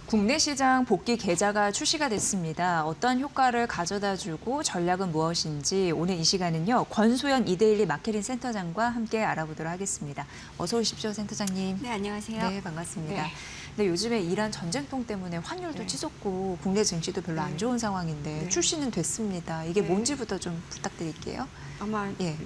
국내 시장 복귀 계좌가 출시가 됐습니다. 어떤 효과를 가져다주고 전략은 무엇인지 오늘 이 시간은요. 권소연 이데일리 마케팅 센터장과 함께 알아보도록 하겠습니다. 어서 오십시오, 센터장님. 네, 안녕하세요. 네, 반갑습니다. 네. 근데 요즘에 이란 전쟁통 때문에 환율도 네. 치솟고 국내 증시도 별로 안 좋은 상황인데 네. 출시는 됐습니다. 이게 네. 뭔지부터 좀 부탁드릴게요. 아마 예.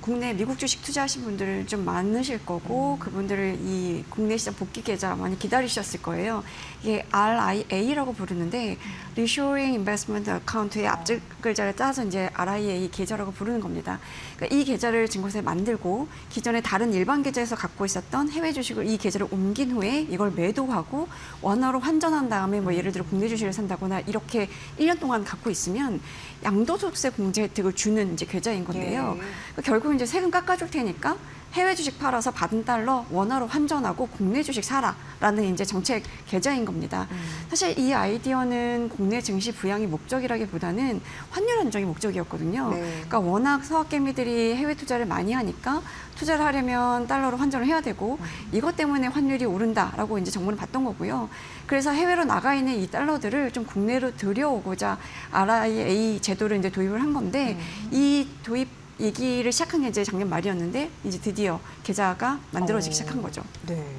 국내 미국 주식 투자하신 분들 좀 많으실 거고 그분들을 이 국내 시장 복귀 계좌 많이 기다리셨을 거예요. 이게 RIA라고 부르는데 Reshoring Investment Account의 앞줄 글자를 따서 이제 RIA 계좌라고 부르는 겁니다. 그러니까 이 계좌를 증권사에 만들고 기존에 다른 일반 계좌에서 갖고 있었던 해외 주식을 이 계좌로 옮긴 후에 이걸 매도하고 원화로 환전한 다음에 뭐 예를 들어 국내 주식을 산다거나 이렇게 1년 동안 갖고 있으면 양도소득세 공제 혜택을 주는 이제 계좌인 건데요. 예. 그러니까 결국 이제 세금 깎아줄 테니까 해외 주식 팔아서 받은 달러 원화로 환전하고 국내 주식 사라라는 이제 정책 계좌인 겁니다. 사실 이 아이디어는 국내 증시 부양이 목적이라기보다는 환율 안정이 목적이었거든요. 네. 그러니까 워낙 서학개미들이 해외 투자를 많이 하니까 투자를 하려면 달러로 환전을 해야 되고 이것 때문에 환율이 오른다라고 이제 정부는 봤던 거고요. 그래서 해외로 나가 있는 이 달러들을 좀 국내로 들여오고자 RIA 제도를 이제 도입을 한 건데 이 도입 얘기를 시작한 게 이제 작년 말이었는데 이제 드디어 계좌가 만들어지기 시작한 거죠. 네.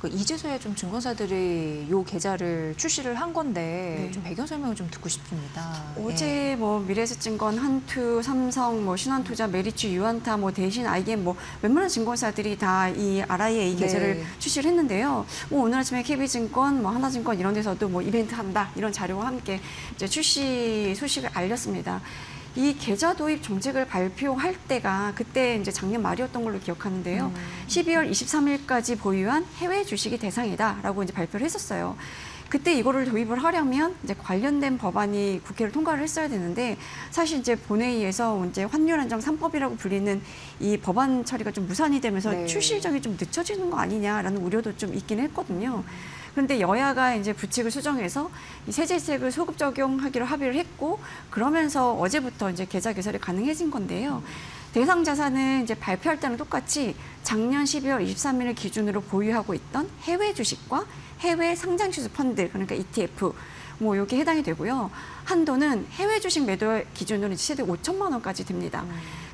그 이제서야 좀 증권사들이 요 계좌를 출시를 한 건데 네. 좀 배경 설명을 좀 듣고 싶습니다. 어제 뭐 미래에셋증권, 한투, 삼성, 뭐 신한투자, 메리츠, 유안타, 뭐 대신 IM 뭐 웬만한 증권사들이 다 이 RIA 계좌를 네. 출시를 했는데요. 뭐 오늘 아침에 KB증권, 뭐 하나증권 이런 데서도 뭐 이벤트 한다 이런 자료와 함께 이제 출시 소식을 알렸습니다. 이 계좌 도입 정책을 발표할 때가 그때 이제 작년 말이었던 걸로 기억하는데요. 12월 23일까지 보유한 해외 주식이 대상이다라고 이제 발표를 했었어요. 그때 이거를 도입을 하려면 이제 관련된 법안이 국회를 통과를 했어야 되는데 사실 이제 본회의에서 이제 환율 안정 3법이라고 불리는 이 법안 처리가 좀 무산이 되면서 네. 출시 일정이 좀 늦춰지는 거 아니냐라는 우려도 좀 있긴 했거든요. 그런데 여야가 이제 부칙을 수정해서 이 세제세액을 소급 적용하기로 합의를 했고 그러면서 어제부터 이제 계좌 개설이 가능해진 건데요. 대상 자산은 이제 발표할 때랑 똑같이 작년 12월 23일을 기준으로 보유하고 있던 해외 주식과 해외 상장 주식 펀드 그러니까 ETF 뭐 이게 해당이 되고요. 한도는 해외 주식 매도 기준으로 최대 5천만 원까지 됩니다.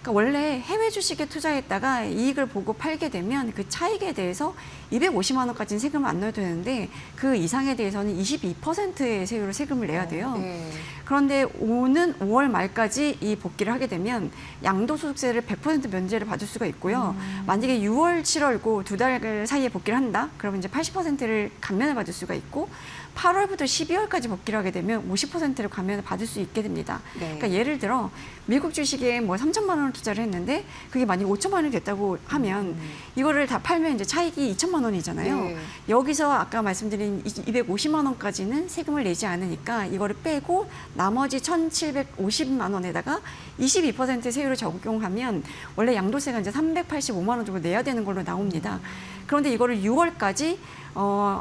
그러니까 원래 해외 주식에 투자했다가 이익을 보고 팔게 되면 그 차익에 대해서 250만 원까지는 세금을 안 넣어도 되는데 그 이상에 대해서는 22%의 세금을 내야 돼요. 네. 그런데 오는 5월 말까지 이 복귀를 하게 되면 양도소득세를 100% 면제를 받을 수가 있고요. 만약에 6월, 7월고 두 달 사이에 복귀를 한다? 그러면 이제 80%를 감면을 받을 수가 있고 8월부터 12월까지 복귀를 하게 되면 50%를 감면을 받을 수 있게 됩니다. 네. 그러니까 예를 들어 미국 주식에 뭐 3천만 원을 투자를 했는데 그게 만약 5천만 원이 됐다고 하면 이거를 다 팔면 이제 차익이 2천만 원이잖아요. 네. 여기서 아까 말씀드린 250만 원까지는 세금을 내지 않으니까 이거를 빼고 나머지 1,750만 원에다가 22% 세율을 적용하면 원래 양도세가 이제 385만 원 정도 내야 되는 걸로 나옵니다. 그런데 이거를 6월까지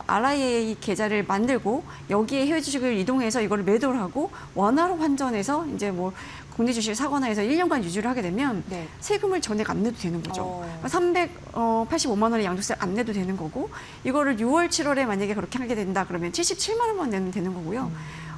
RIA 계좌를 만들고 여기에 해외 주식을 이동해서 이거를 매도를 하고 원화로 환전해서 이제 뭐 국내 주식을 사거나 해서 1년간 유지를 하게 되면 네. 세금을 전액 안 내도 되는 거죠. 385만 원의 양도세 안 내도 되는 거고 이거를 6월, 7월에 만약에 그렇게 하게 된다 그러면 77만 원만 내면 되는 거고요.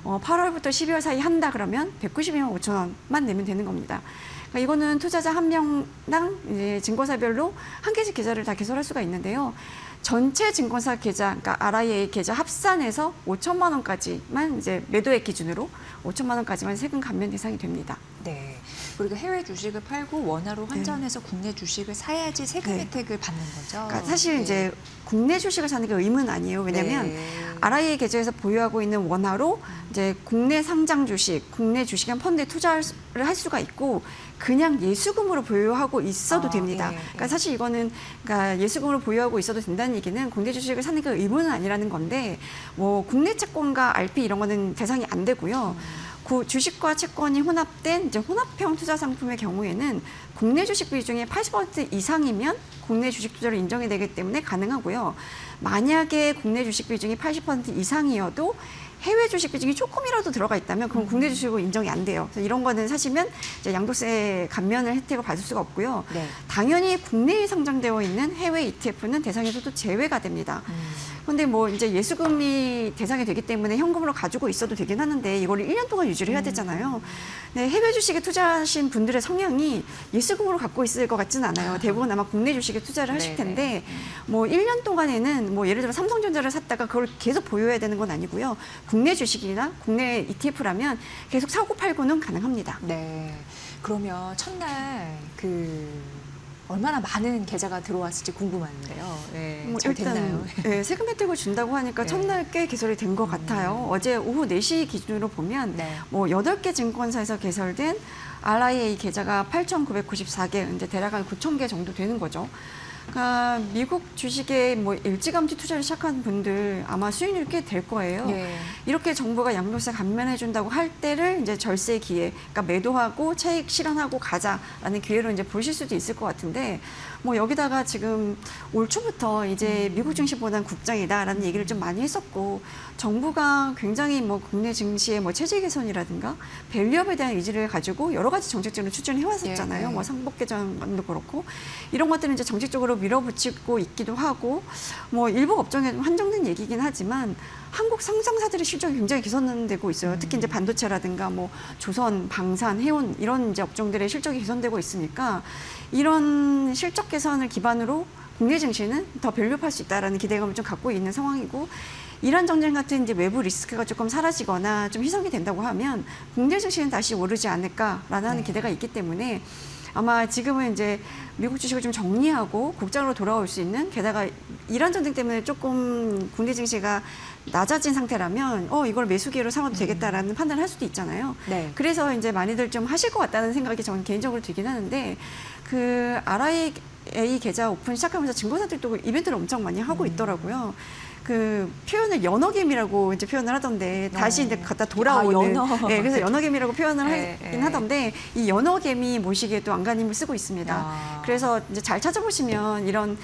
8월부터 12월 사이 한다 그러면 192만 5천 원만 내면 되는 겁니다. 그러니까 이거는 투자자 한 명당 이제 증권사별로 한 개씩 계좌를 다 개설할 수가 있는데요. 전체 증권사 계좌, 그러니까 RIA 계좌 합산해서 5천만 원까지만 이제 매도액 기준으로 5천만 원까지만 세금 감면 대상이 됩니다. 네. 그리고 해외 주식을 팔고 원화로 환전해서 국내 주식을 사야지 세금 네. 혜택을 받는 거죠. 그러니까 사실 네. 이제 국내 주식을 사는 게 의무는 아니에요. 왜냐하면 네. RIA 계좌에서 보유하고 있는 원화로 이제 국내 상장 주식, 국내 주식한 펀드에 투자를 할 수가 있고 그냥 예수금으로 보유하고 있어도 됩니다. 예, 예. 그러니까 사실 이거는 그러니까 예수금으로 보유하고 있어도 된다는 얘기는 국내 주식을 사는 게 의무는 아니라는 건데 뭐 국내 채권과 RP 이런 거는 대상이 안 되고요. 그 주식과 채권이 혼합된 이제 혼합형 투자 상품의 경우에는 국내 주식 비중의 80% 이상이면 국내 주식 투자를 인정이 되기 때문에 가능하고요. 만약에 국내 주식 비중이 80% 이상이어도 해외 주식 비중이 조금이라도 들어가 있다면 그건 국내 주식으로 인정이 안 돼요. 그래서 이런 거는 사시면 이제 양도세 감면을 혜택을 받을 수가 없고요. 네. 당연히 국내에 상장되어 있는 해외 ETF는 대상에서도 제외가 됩니다. 근데 뭐 이제 예수금이 대상이 되기 때문에 현금으로 가지고 있어도 되긴 하는데 이거를 1년 동안 유지를 해야 되잖아요. 네, 해외 주식에 투자하신 분들의 성향이 예수금으로 갖고 있을 것 같지는 않아요. 대부분 아마 국내 주식에 투자를 하실 텐데 뭐 1년 동안에는 뭐 예를 들어 삼성전자를 샀다가 그걸 계속 보유해야 되는 건 아니고요. 국내 주식이나 국내 ETF라면 계속 사고 팔고는 가능합니다. 네. 그러면 첫날 얼마나 많은 계좌가 들어왔을지 궁금한데요. 네, 잘 됐나요? 네, 세금 혜택을 준다고 하니까 네. 첫날 꽤 개설이 된 것 같아요. 어제 오후 4시 기준으로 보면 네. 뭐 8개 증권사에서 개설된 RIA 계좌가 8,994개, 이제 대략 한 9,000개 정도 되는 거죠. 그러니까 미국 주식에 뭐 일찌감치 투자를 시작한 분들 아마 수익률이 꽤 될 거예요. 네. 이렇게 이렇게 정부가 양도세 감면해 준다고 할 때를 이제 절세 기회, 그러니까 매도하고 차익 실현하고 가자라는 기회로 이제 보실 수도 있을 것 같은데 뭐 여기다가 지금 올 초부터 이제 미국 증시보다는 국장이다라는 얘기를 좀 많이 했었고 정부가 굉장히 뭐 국내 증시의 뭐 체제 개선이라든가 밸류업에 대한 의지를 가지고 여러 가지 정책들을 추진해 왔었잖아요. 네. 뭐 상법 개정도 그렇고 이런 것들은 이제 정책적으로 밀어붙이고 있기도 하고 뭐 일부 업종에 좀 한정된 얘기긴 하지만 한국 상장사들의 실적이 굉장히 개선되고 있어요. 특히 이제 반도체라든가 뭐 조선, 방산, 해운 이런 이제 업종들의 실적이 개선되고 있으니까 이런 실적 개선을 기반으로 국내 증시는 더 밸류업할 수 있다라는 기대감을 좀 갖고 있는 상황이고 이란 전쟁 같은 이제 외부 리스크가 조금 사라지거나 좀 희석이 된다고 하면 국내 증시는 다시 오르지 않을까라는 기대가 있기 때문에 아마 지금은 이제 미국 주식을 좀 정리하고 국장으로 돌아올 수 있는 게다가 이란 전쟁 때문에 조금 국내 증시가 낮아진 상태라면 이걸 매수 기회로 삼아도 되겠다라는 판단을 할 수도 있잖아요. 네. 그래서 이제 많이들 좀 하실 것 같다는 생각이 저는 개인적으로 들긴 하는데 그 RIA 계좌 오픈 시작하면서 증권사들도 이벤트를 엄청 많이 하고 있더라고요. 그 표현을 연어개미라고 이제 표현을 하던데 다시 이제 갖다 돌아오는 네, 그래서 연어개미라고 표현을 하긴 하던데 이 연어개미 모시기에도 안간힘을 쓰고 있습니다. 그래서 이제 잘 찾아보시면 이런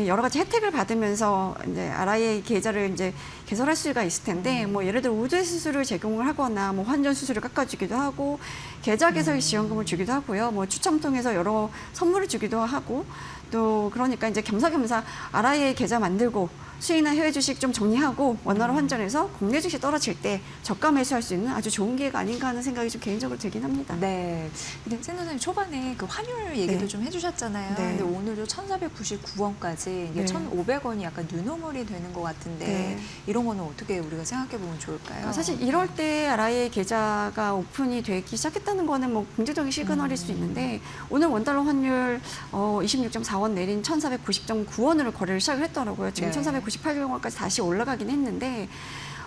여러 가지 혜택을 받으면서 이제 RIA 계좌를 이제 개설할 수가 있을 텐데 뭐 예를 들어 우대 수수료를 제공을 하거나 뭐 환전 수수료 깎아주기도 하고 계좌 개설 지원금을 주기도 하고요. 뭐 추첨 통해서 여러 선물을 주기도 하고 또 그러니까 이제 겸사겸사 RIA 계좌 만들고 수익이나 해외 주식 좀 정리하고 원화로 환전해서 국내 주식 떨어질 때 저가 매수할 수 있는 아주 좋은 기회가 아닌가 하는 생각이 좀 개인적으로 들긴 합니다. 네. 근데 센터장님 초반에 그 환율 얘기도 네. 좀 해주셨잖아요. 네. 근데 오늘도 1,499원까지 이게 네. 1,500원이 약간 뉴노멀이 되는 것 같은데 네. 이런 거는 어떻게 우리가 생각해 보면 좋을까요? 그러니까 사실 이럴 때 RIA 계좌가 오픈이 되기 시작했다는 거는 뭐 긍정적인 시그널일 수 있는데 오늘 원달러 환율 26.4원 내린 1,490.9원으로 거래를 시작을 했더라고요. 지금 네. 1,498원까지 다시 올라가긴 했는데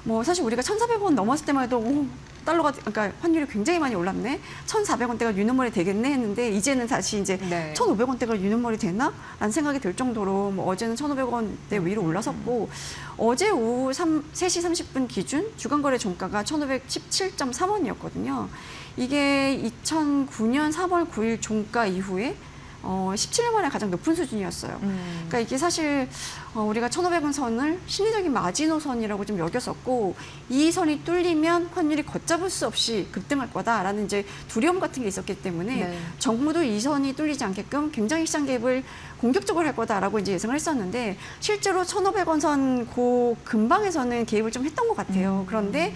뭐 사실 우리가 1,400원 넘었을 때만 해도 달러가 그러니까 환율이 굉장히 많이 올랐네. 1,400원대가 유노멀이 되겠네 했는데 이제는 다시 이제 네. 1,500원대가 유노멀이 되나? 라는 생각이 들 정도로 뭐 어제는 1,500원대 위로 올라섰고 어제 오후 3시 30분 기준 주간거래 종가가 1,517.3원이었거든요. 이게 2009년 3월 9일 종가 이후에 17년 만에 가장 높은 수준이었어요. 그러니까 이게 사실 우리가 1,500원 선을 심리적인 마지노선이라고 좀 여겼었고 이 선이 뚫리면 환율이 걷잡을 수 없이 급등할 거다라는 이제 두려움 같은 게 있었기 때문에 네. 정부도 이 선이 뚫리지 않게끔 굉장히 시장 개입을 공격적으로 할 거다라고 이제 예상을 했었는데 실제로 1,500원 선 그 근방에서는 개입을 좀 했던 것 같아요. 그런데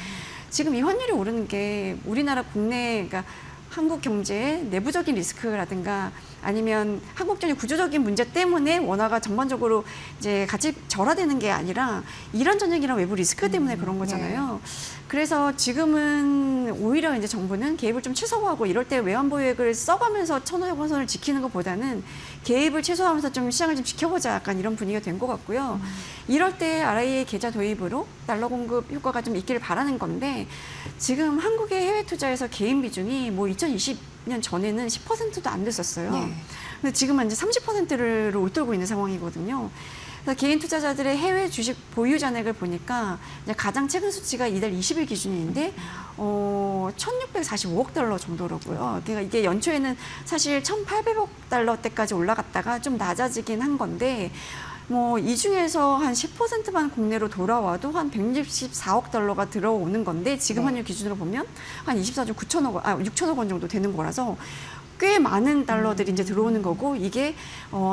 지금 이 환율이 오르는 게 우리나라 국내 그러니까 한국 경제의 내부적인 리스크라든가 아니면 한국전의 구조적인 문제 때문에 원화가 전반적으로 이제 같이 절하되는 게 아니라 이란 전쟁이랑 외부 리스크 때문에 그런 거잖아요. 그래서 지금은 오히려 이제 정부는 개입을 좀 최소화하고 이럴 때 외환보유액을 써가면서 1,500원 선을 지키는 것보다는 개입을 최소화하면서 좀 시장을 좀 지켜보자 약간 이런 분위기가 된 것 같고요. 이럴 때 RIA 계좌 도입으로 달러 공급 효과가 좀 있기를 바라는 건데 지금 한국의 해외 투자에서 개인 비중이 뭐 2020년 전에는 10%도 안 됐었어요. 네. 근데 지금은 이제 30%를 웃돌고 있는 상황이거든요. 그래서 개인 투자자들의 해외 주식 보유 잔액을 보니까 이제 가장 최근 수치가 이달 20일 기준인데 1,645억 달러 정도라고요. 그러니까 이게 연초에는 사실 1,800억 달러대까지 올라갔다가 좀 낮아지긴 한 건데 뭐 이 중에서 한 10%만 국내로 돌아와도 한 164억 달러가 들어오는 건데 지금 네. 환율 기준으로 보면 한 24조 6천억 원 정도 되는 거라서 꽤 많은 달러들이 이제 들어오는 거고 이게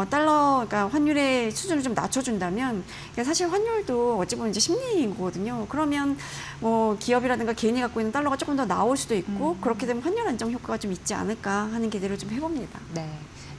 달러 그러니까 환율의 수준을 좀 낮춰준다면 이게 사실 환율도 어찌 보면 이제 심리인 거거든요. 그러면 뭐 기업이라든가 개인이 갖고 있는 달러가 조금 더 나올 수도 있고 그렇게 되면 환율 안정 효과가 좀 있지 않을까 하는 기대를 좀 해봅니다. 네.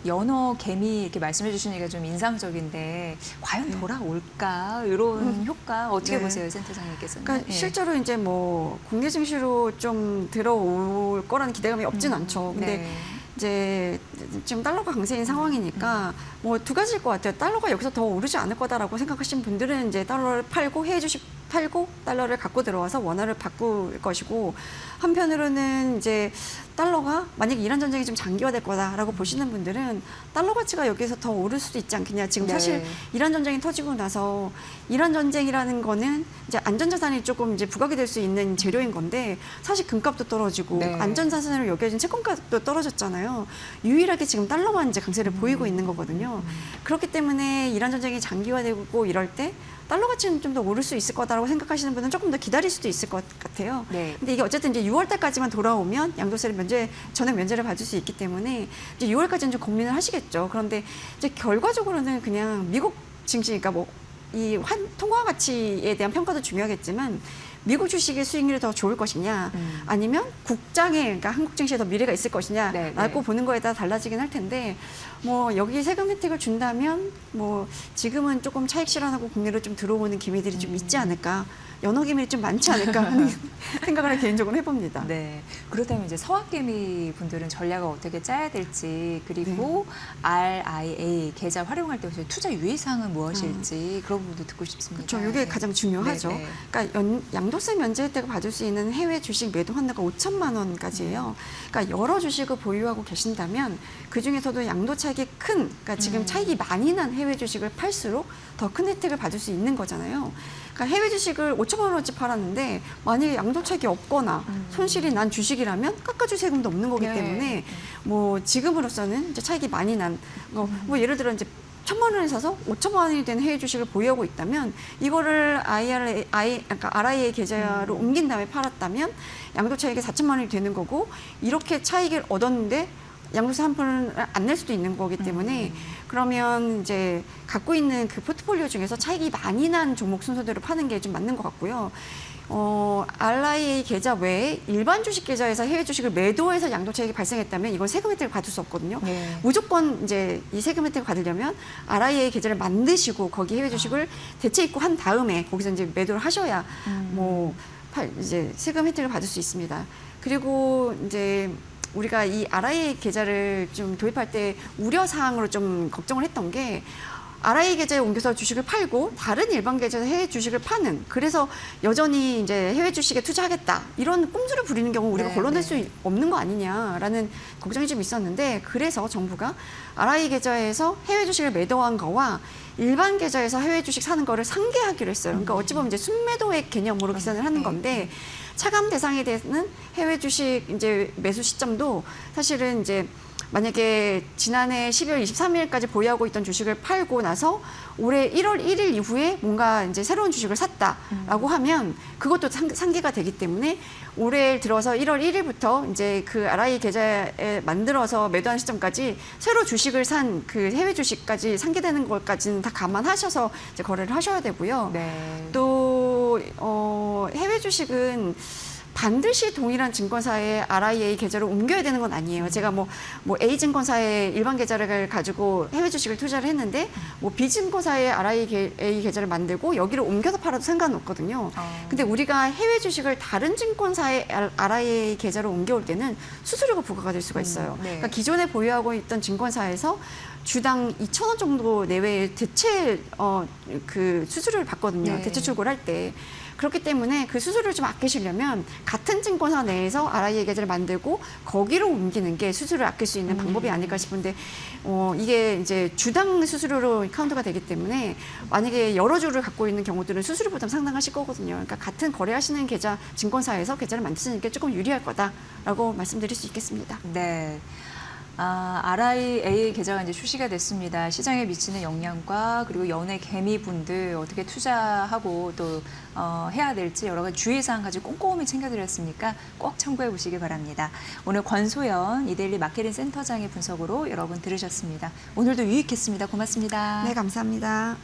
연어 개미 이렇게 말씀해 주시니까 좀 인상적인데 과연 돌아올까 이런 효과 어떻게 네. 보세요, 센터장님께서는? 그러니까 예. 실제로 이제 뭐 국내 증시로 좀 들어올 거라는 기대감이 없진 않죠. 근데 네. 이제 지금 달러가 강세인 상황이니까 뭐 두 가지일 것 같아요. 달러가 여기서 더 오르지 않을 거다라고 생각하시는 분들은 이제 달러를 팔고 해외 주식 팔고 달러를 갖고 들어와서 원화를 바꿀 것이고 한편으로는 이제 달러가 만약에 이란 전쟁이 좀 장기화될 거다라고 보시는 분들은 달러 가치가 여기서 더 오를 수도 있지 않겠냐. 지금 네. 사실 이란 전쟁이 터지고 나서 이란 전쟁이라는 거는 이제 안전자산이 조금 이제 부각이 될 수 있는 재료인 건데 사실 금값도 떨어지고 네. 안전자산으로 여겨진 채권값도 떨어졌잖아요. 유일하게 지금 달러만 이제 강세를 보이고 있는 거거든요. 그렇기 때문에 이란 전쟁이 장기화되고 이럴 때 달러 가치는 좀 더 오를 수 있을 거다라고 생각하시는 분은 조금 더 기다릴 수도 있을 것 같아요. 네. 근데 이게 어쨌든 이제 6월 달까지만 돌아오면 양도세를 전액 면제를 받을 수 있기 때문에 이제 6월까지는 좀 고민을 하시겠죠. 그런데 이제 결과적으로는 그냥 미국 증시, 그러니까 뭐 이 통화 가치에 대한 평가도 중요하겠지만 미국 주식의 수익률이 더 좋을 것이냐 아니면 국장에 그러니까 한국 증시에 더 미래가 있을 것이냐라고 네. 보는 거에 따라 달라지긴 할 텐데 뭐 여기 세금 혜택을 준다면 뭐 지금은 조금 차익 실현하고 국내로 좀 들어오는 기미들이 좀 있지 않을까 연어 기밀이 좀 많지 않을까 하는 생각을 개인적으로 해봅니다. 네. 그렇다면 이제 서학개미 분들은 전략을 어떻게 짜야 될지 그리고 RIA 계좌 활용할 때 투자 유의사항은 무엇일지 그런 부분도 듣고 싶습니다. 그렇죠. 이게 가장 중요하죠. 네, 네. 그러니까 양도세 면제 혜택을 받을 수 있는 해외 주식 매도 한도가 5천만 원까지예요. 그러니까 여러 주식을 보유하고 계신다면 그 중에서도 양도 차익이 큰, 그러니까 지금 차익이 많이 난 해외 주식을 팔수록 더 큰 혜택을 받을 수 있는 거잖아요. 그러니까 해외 주식을 5천만 원어치 팔았는데 만약에 양도 차익이 없거나 손실이 난 주식이라면 깎아줄 세금도 없는 거기 네. 때문에 뭐 지금으로서는 이제 차익이 많이 난 뭐 예를 들어 이제 1,000만 원에 사서 5천만 원이 된 해외 주식을 보유하고 있다면 이거를 그러니까 RIA 계좌로 옮긴 다음에 팔았다면 양도 차익이 4천만 원이 되는 거고 이렇게 차익을 얻었는데 양도세 한 푼을 안 낼 수도 있는 거기 때문에 그러면 이제 갖고 있는 그 포트폴리오 중에서 차익이 많이 난 종목 순서대로 파는 게 좀 맞는 것 같고요. RIA 계좌 외에 일반 주식 계좌에서 해외 주식을 매도해서 양도 차익이 발생했다면 이건 세금 혜택을 받을 수 없거든요. 네. 무조건 이제 이 세금 혜택을 받으려면 RIA 계좌를 만드시고 거기 해외 주식을 대체 입고한 다음에 거기서 이제 매도를 하셔야 뭐 이제 세금 혜택을 받을 수 있습니다. 그리고 이제 우리가 이 RIA 계좌를 좀 도입할 때 우려 사항으로 좀 걱정을 했던 게 RIA 계좌에 옮겨서 주식을 팔고 다른 일반 계좌에서 해외 주식을 파는 그래서 여전히 이제 해외 주식에 투자하겠다 이런 꼼수를 부리는 경우 우리가 네, 걸러낼 네. 수 없는 거 아니냐라는 걱정이 좀 있었는데 그래서 정부가 RIA 계좌에서 해외 주식을 매도한 거와 일반 계좌에서 해외 주식 사는 거를 상계하기로 했어요. 그러니까 어찌 보면 이제 순매도액 개념으로 계산을 하는 건데 차감 대상에 대해서는 해외 주식 이제 매수 시점도 사실은 이제 만약에 지난해 12월 23일까지 보유하고 있던 주식을 팔고 나서 올해 1월 1일 이후에 뭔가 이제 새로운 주식을 샀다라고 하면 그것도 상계가 되기 때문에 올해 들어서 1월 1일부터 이제 그 RIA 계좌에 만들어서 매도한 시점까지 새로 주식을 산 그 해외 주식까지 상계되는 것까지는 다 감안하셔서 이제 거래를 하셔야 되고요. 네. 또 해외 주식은 반드시 동일한 증권사의 RIA 계좌로 옮겨야 되는 건 아니에요. 제가 뭐 A 증권사의 일반 계좌를 가지고 해외 주식을 투자를 했는데 뭐 B 증권사의 RIA 계좌를 만들고 여기를 옮겨서 팔아도 상관없거든요. 근데 우리가 해외 주식을 다른 증권사의 RIA 계좌로 옮겨올 때는 수수료가 부과가 될 수가 있어요. 네. 그러니까 기존에 보유하고 있던 증권사에서 주당 2,000원 정도 내외의 대체 그 수수료를 받거든요. 네. 대체 출고를 할 때. 그렇기 때문에 그 수수료를 좀 아끼시려면 같은 증권사 내에서 RIA 계좌를 만들고 거기로 옮기는 게 수수료를 아낄 수 있는 방법이 아닐까 싶은데 이게 이제 주당 수수료로 카운트가 되기 때문에 만약에 여러 주를 갖고 있는 경우들은 수수료 부담 상당하실 거거든요. 그러니까 같은 거래하시는 계좌 증권사에서 계좌를 만드시는 게 조금 유리할 거다라고 말씀드릴 수 있겠습니다. 네. RIA 계좌가 이제 출시가 됐습니다. 시장에 미치는 영향과 그리고 연예 개미분들 어떻게 투자하고 또 해야 될지 여러 가지 주의사항까지 꼼꼼히 챙겨드렸으니까 꼭 참고해 보시기 바랍니다. 오늘 권소연 이데일리 마케팅 센터장의 분석으로 여러분 들으셨습니다. 오늘도 유익했습니다. 고맙습니다. 네, 감사합니다.